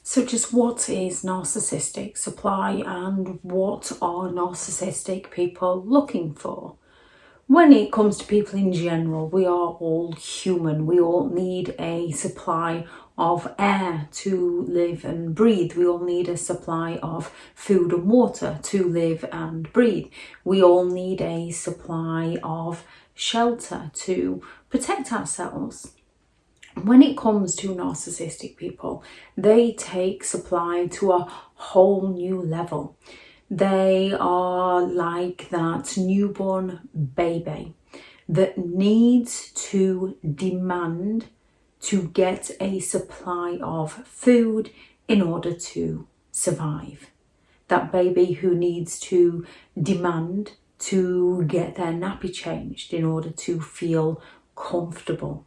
So just what is narcissistic supply and what are narcissistic people looking for? When it comes to people in general, we are all human. We all need a supply of air to live and breathe. We all need a supply of food and water to live and breathe. We all need a supply of shelter to protect ourselves. When it comes to narcissistic people, they take supply to a whole new level. They are like that newborn baby that needs to demand to get a supply of food in order to survive. That baby who needs to demand to get their nappy changed in order to feel comfortable.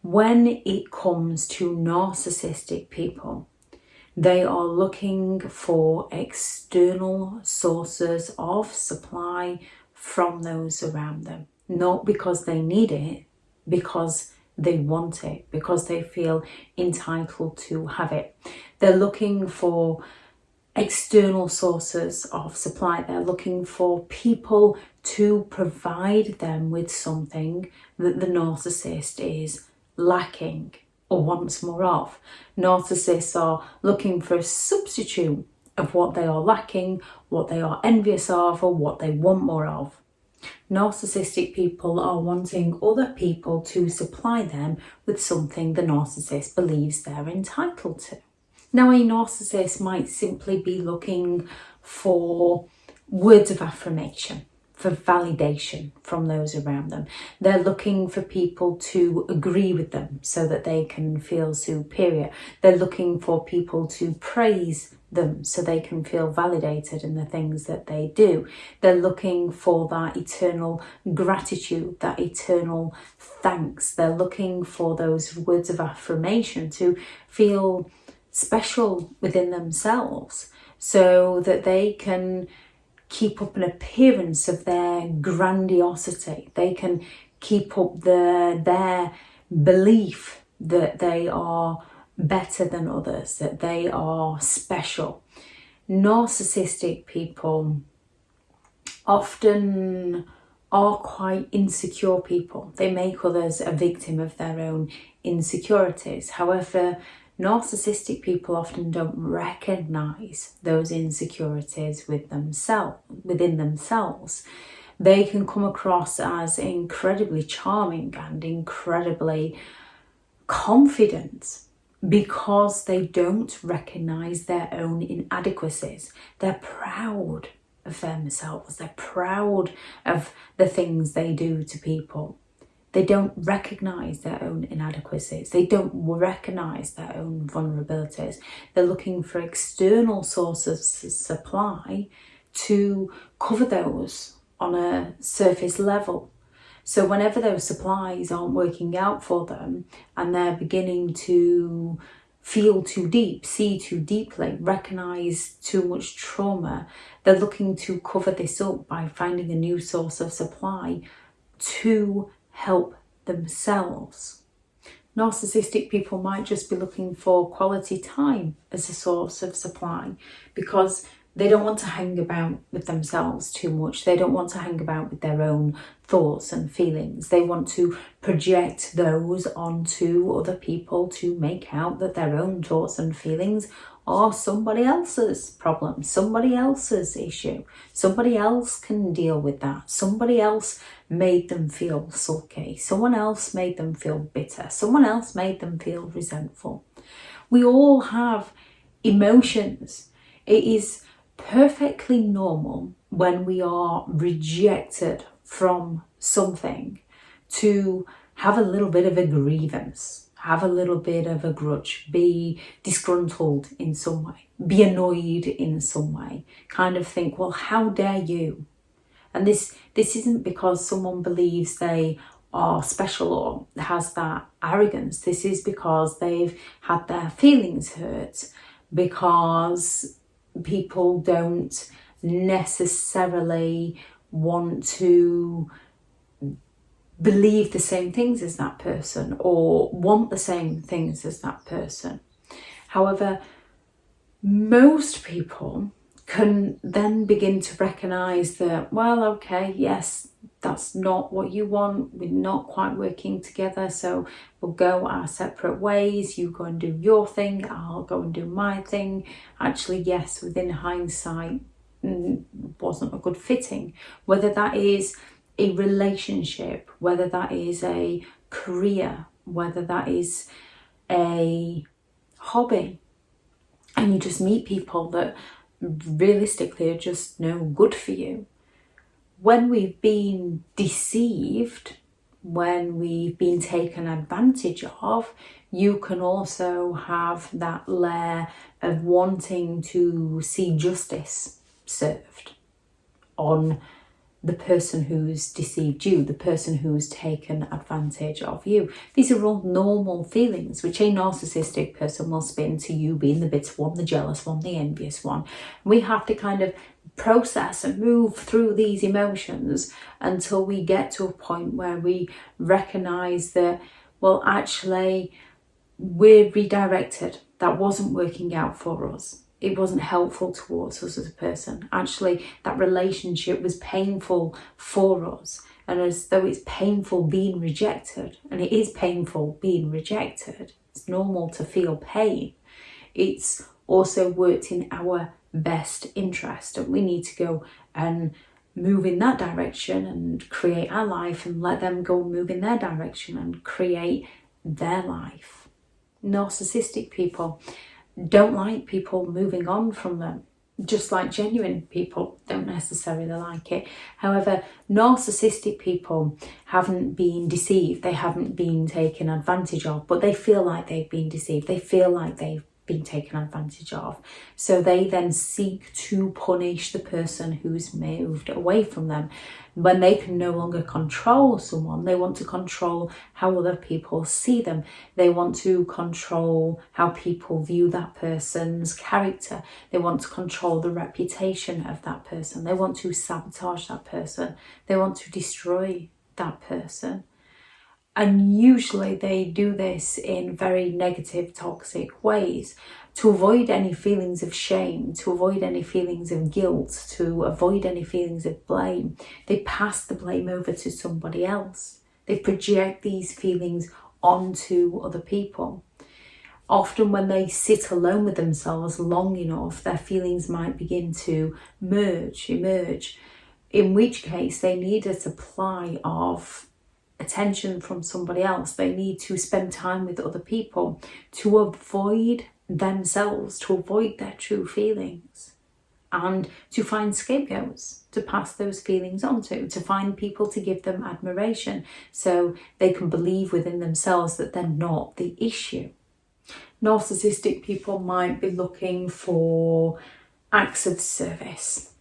When it comes to narcissistic people, they are looking for external sources of supply from those around them. Not because they need it, because they want it, because they feel entitled to have it. They're looking for external sources of supply. They're looking for people to provide them with something that the narcissist is lacking or wants more of. Narcissists are looking for a substitute of what they are lacking, what they are envious of, or what they want more of. Narcissistic people are wanting other people to supply them with something the narcissist believes they're entitled to. Now, a narcissist might simply be looking for words of affirmation, for validation from those around them. They're looking for people to agree with them so that they can feel superior. They're looking for people to praise them so they can feel validated in the things that they do. They're looking for that eternal gratitude, that eternal thanks. They're looking for those words of affirmation to feel special within themselves so that they can keep up an appearance of their grandiosity. They can keep up their belief that they are better than others, that they are special. Narcissistic people often are quite insecure people. They make others a victim of their own insecurities. However, narcissistic people often don't recognize those insecurities within themselves. They can come across as incredibly charming and incredibly confident because they don't recognize their own inadequacies. They're proud of themselves. They're proud of the things they do to people. They don't recognize their own inadequacies. They don't recognize their own vulnerabilities. They're looking for external sources of supply to cover those on a surface level. So whenever those supplies aren't working out for them and they're beginning to feel too deep, see too deeply, recognize too much trauma, they're looking to cover this up by finding a new source of supply to help themselves. Narcissistic people might just be looking for quality time as a source of supply because they don't want to hang about with themselves too much. They don't want to hang about with their own thoughts and feelings. They want to project those onto other people to make out that their own thoughts and feelings are somebody else's problem, somebody else's issue. Somebody else can deal with that. Somebody else made them feel sulky. Someone else made them feel bitter. Someone else made them feel resentful. We all have emotions. It is perfectly normal when we are rejected from something to have a little bit of a grievance, have a little bit of a grudge, be disgruntled in some way, be annoyed in some way, kind of think, well, how dare you? And this isn't because someone believes they are special or has that arrogance. This is because they've had their feelings hurt, because people don't necessarily want to believe the same things as that person or want the same things as that person. However, Most people can then begin to recognise that, well, okay, yes, that's not what you want, we're not quite working together, so we'll go our separate ways. You go and do your thing, I'll go and do my thing. Actually, yes, within hindsight, wasn't a good fitting. Whether that is a relationship, whether that is a career, whether that is a hobby, and you just meet people that realistically are just no good for you. When we've been deceived, when we've been taken advantage of, you can also have that layer of wanting to see justice served on the person who's deceived you, the person who's taken advantage of you. These are all normal feelings which a narcissistic person will spin to you being the bitter one, the jealous one, the envious one. We have to kind of process and move through these emotions until we get to a point where we recognize that, well, actually, we're redirected. That wasn't working out for us. It wasn't helpful towards us as a person. Actually, that relationship was painful for us. And as though it's painful being rejected, and it is painful being rejected, it's normal to feel pain. It's also worked in our best interest, and we need to go and move in that direction and create our life, and let them go and move in their direction and create their life. Narcissistic people don't like people moving on from them, just like genuine people don't necessarily like it. However, narcissistic people haven't been deceived, they haven't been taken advantage of, but they feel like they've been deceived, they feel like they've been taken advantage of. So they then seek to punish the person who's moved away from them. When they can no longer control someone, they want to control how other people see them. They want to control how people view that person's character. They want to control the reputation of that person. They want to sabotage that person. They want to destroy that person. And usually they do this in very negative, toxic ways to avoid any feelings of shame, to avoid any feelings of guilt, to avoid any feelings of blame. They pass the blame over to somebody else. They project these feelings onto other people. Often when they sit alone with themselves long enough, their feelings might begin to emerge, in which case they need a supply of attention from somebody else. They need to spend time with other people to avoid themselves, to avoid their true feelings, and to find scapegoats to pass those feelings on to find people to give them admiration so they can believe within themselves that they're not the issue. Narcissistic people might be looking for acts of service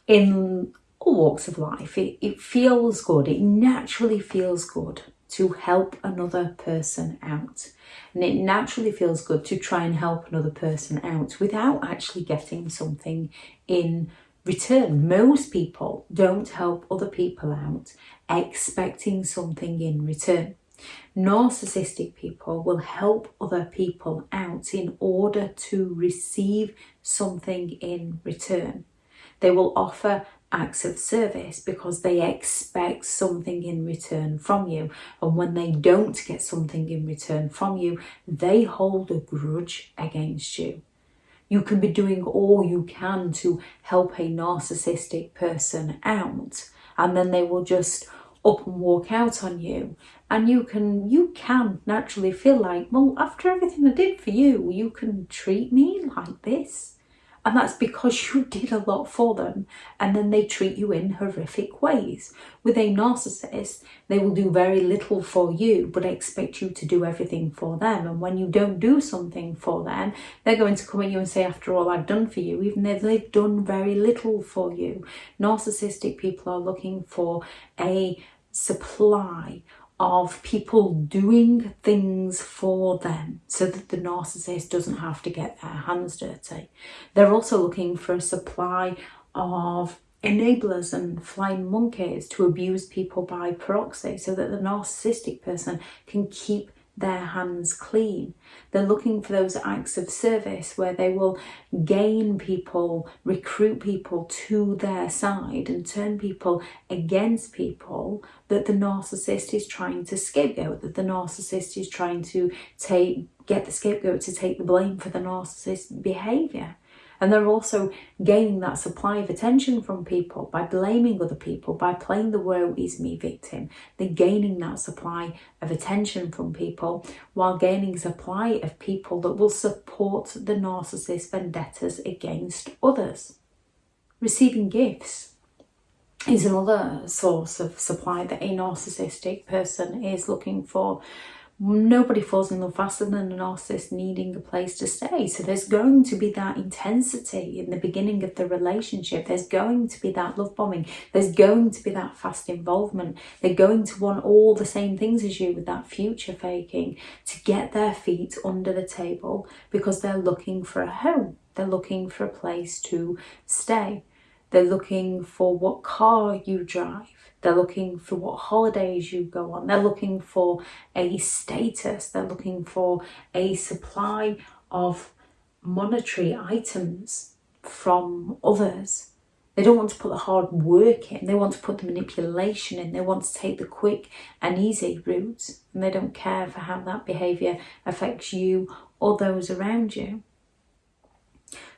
in all walks of life. It feels good, it naturally feels good to help another person out. And it naturally feels good to try and help another person out without actually getting something in return. Most people don't help other people out expecting something in return. Narcissistic people will help other people out in order to receive something in return. They will offer acts of service because they expect something in return from you. And when they don't get something in return from you, they hold a grudge against you. You can be doing all you can to help a narcissistic person out, and then they will just up and walk out on you. And you can naturally feel like, well, after everything I did for you, you can treat me like this. And that's because you did a lot for them, and then they treat you in horrific ways. With a narcissist, they will do very little for you, but expect you to do everything for them. And when you don't do something for them, they're going to come at you and say, after all I've done for you, even though they've done very little for you. Narcissistic people are looking for a supply of people doing things for them so that the narcissist doesn't have to get their hands dirty. They're also looking for a supply of enablers and flying monkeys to abuse people by proxy so that the narcissistic person can keep their hands clean. They're looking for those acts of service where they will gain people, recruit people to their side and turn people against people that the narcissist is trying to scapegoat, that the narcissist is trying to get the scapegoat to take the blame for the narcissist's behaviour. And they're also gaining that supply of attention from people by blaming other people, by playing the woe is me victim. They're gaining that supply of attention from people while gaining supply of people that will support the narcissist's vendettas against others. Receiving gifts is another source of supply that a narcissistic person is looking for. Nobody falls in love faster than a narcissist needing a place to stay. So there's going to be that intensity in the beginning of the relationship. There's going to be that love bombing. There's going to be that fast involvement. They're going to want all the same things as you with that future faking to get their feet under the table because they're looking for a home. They're looking for a place to stay. They're looking for what car you drive. They're looking for what holidays you go on. They're looking for a status. They're looking for a supply of monetary items from others. They don't want to put the hard work in. They want to put the manipulation in. They want to take the quick and easy route. And they don't care for how that behaviour affects you or those around you.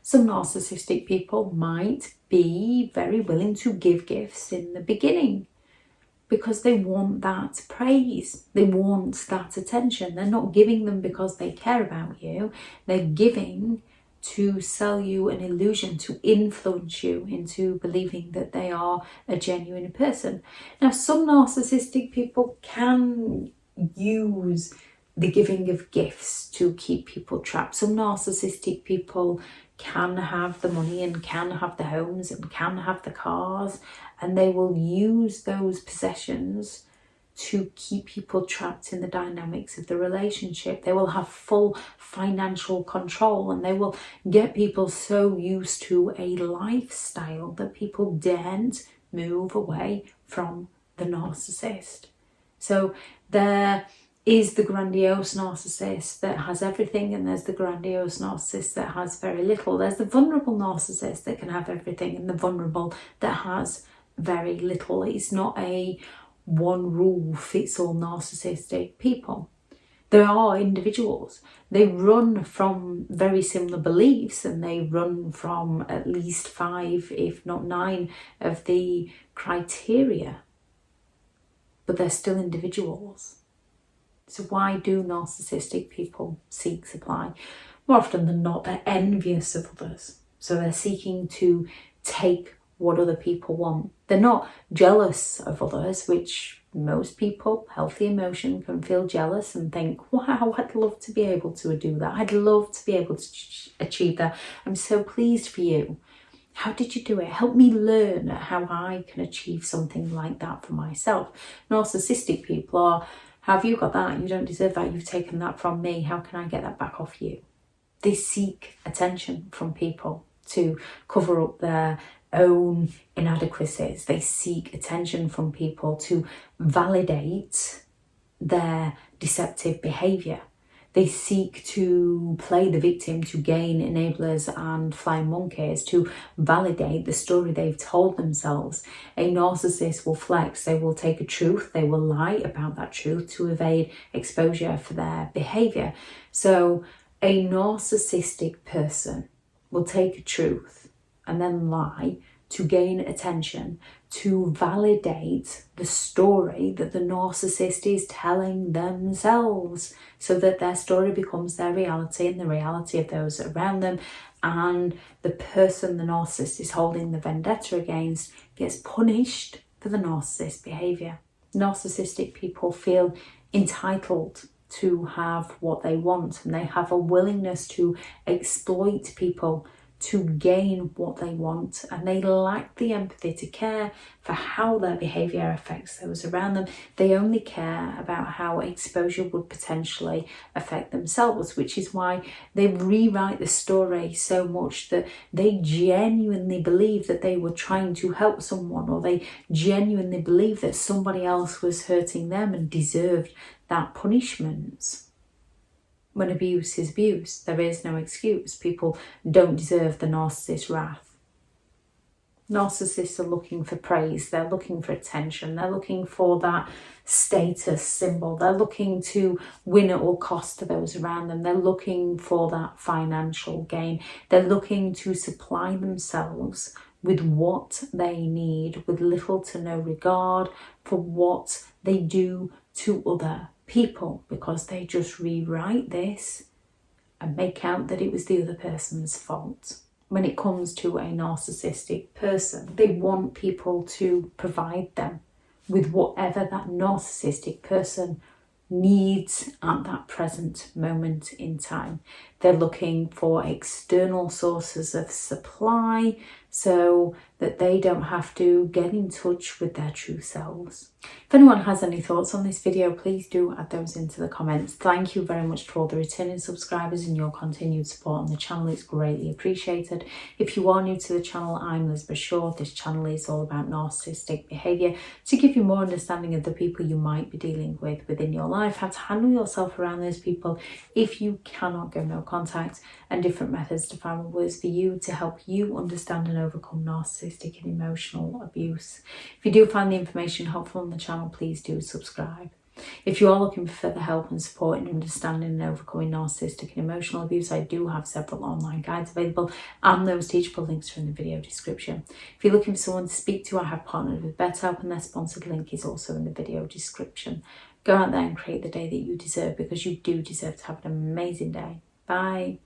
Some narcissistic people might be very willing to give gifts in the beginning because they want that praise. They want that attention. They're not giving them because they care about you. They're giving to sell you an illusion, to influence you into believing that they are a genuine person. Now, some narcissistic people can use the giving of gifts to keep people trapped. Some narcissistic people can have the money and can have the homes and can have the cars, and they will use those possessions to keep people trapped in the dynamics of the relationship. They will have full financial control and they will get people so used to a lifestyle that people daren't move away from the narcissist. So there is the grandiose narcissist that has everything, and there's the grandiose narcissist that has very little. There's the vulnerable narcissist that can have everything and the vulnerable that has very little. It's not a one rule fits all narcissistic people. There are individuals. They run from very similar beliefs and they run from at least 5, if not 9 of the criteria, but they're still individuals. So why do narcissistic people seek supply? More often than not, they're envious of others. So they're seeking to take what other people want. They're not jealous of others, which most people, healthy emotion, can feel jealous and think, wow, I'd love to be able to do that. I'd love to be able to achieve that. I'm so pleased for you. How did you do it? Help me learn how I can achieve something like that for myself. Narcissistic people are, have you got that? You don't deserve that. You've taken that from me. How can I get that back off you? They seek attention from people to cover up their own inadequacies. They seek attention from people to validate their deceptive behaviour. They seek to play the victim to gain enablers and flying monkeys, to validate the story they've told themselves. A narcissist will flex. They will take a truth. They will lie about that truth to evade exposure for their behaviour. So a narcissistic person will take a truth and then lie to gain attention, to validate the story that the narcissist is telling themselves, so that their story becomes their reality and the reality of those around them, and the person the narcissist is holding the vendetta against gets punished for the narcissist's behaviour. Narcissistic people feel entitled to have what they want, and they have a willingness to exploit people to gain what they want, and they lack the empathy to care for how their behaviour affects those around them. They only care about how exposure would potentially affect themselves, which is why they rewrite the story so much that they genuinely believe that they were trying to help someone, or they genuinely believe that somebody else was hurting them and deserved that punishment. when abuse is abuse. There is no excuse. People don't deserve the narcissist's wrath. Narcissists are looking for praise. They're looking for attention. They're looking for that status symbol. They're looking to win at all cost to those around them. They're looking for that financial gain. They're looking to supply themselves with what they need, with little to no regard for what they do to other people, because they just rewrite this and make out that it was the other person's fault. When it comes to a narcissistic person, they want people to provide them with whatever that narcissistic person needs at that present moment in time. They're looking for external sources of supply so that they don't have to get in touch with their true selves. If anyone has any thoughts on this video, please do add those into the comments. Thank you very much to all the returning subscribers and your continued support on the channel. It's greatly appreciated. If you are new to the channel, I'm Elizabeth Shaw. This channel is all about narcissistic behaviour to give you more understanding of the people you might be dealing with within your life, how to handle yourself around those people if you cannot go no contact, and different methods to find what works for you to help you understand and overcome narcissistic and emotional abuse. If you do find the information helpful on the channel, please do subscribe. If you are looking for further help and support in understanding and overcoming narcissistic and emotional abuse, I do have several online guides available, and those teachable links are in the video description. If you're looking for someone to speak to, I have partnered with BetterHelp, and their sponsored link is also in the video description. Go out there and create the day that you deserve, because you do deserve to have an amazing day. Bye.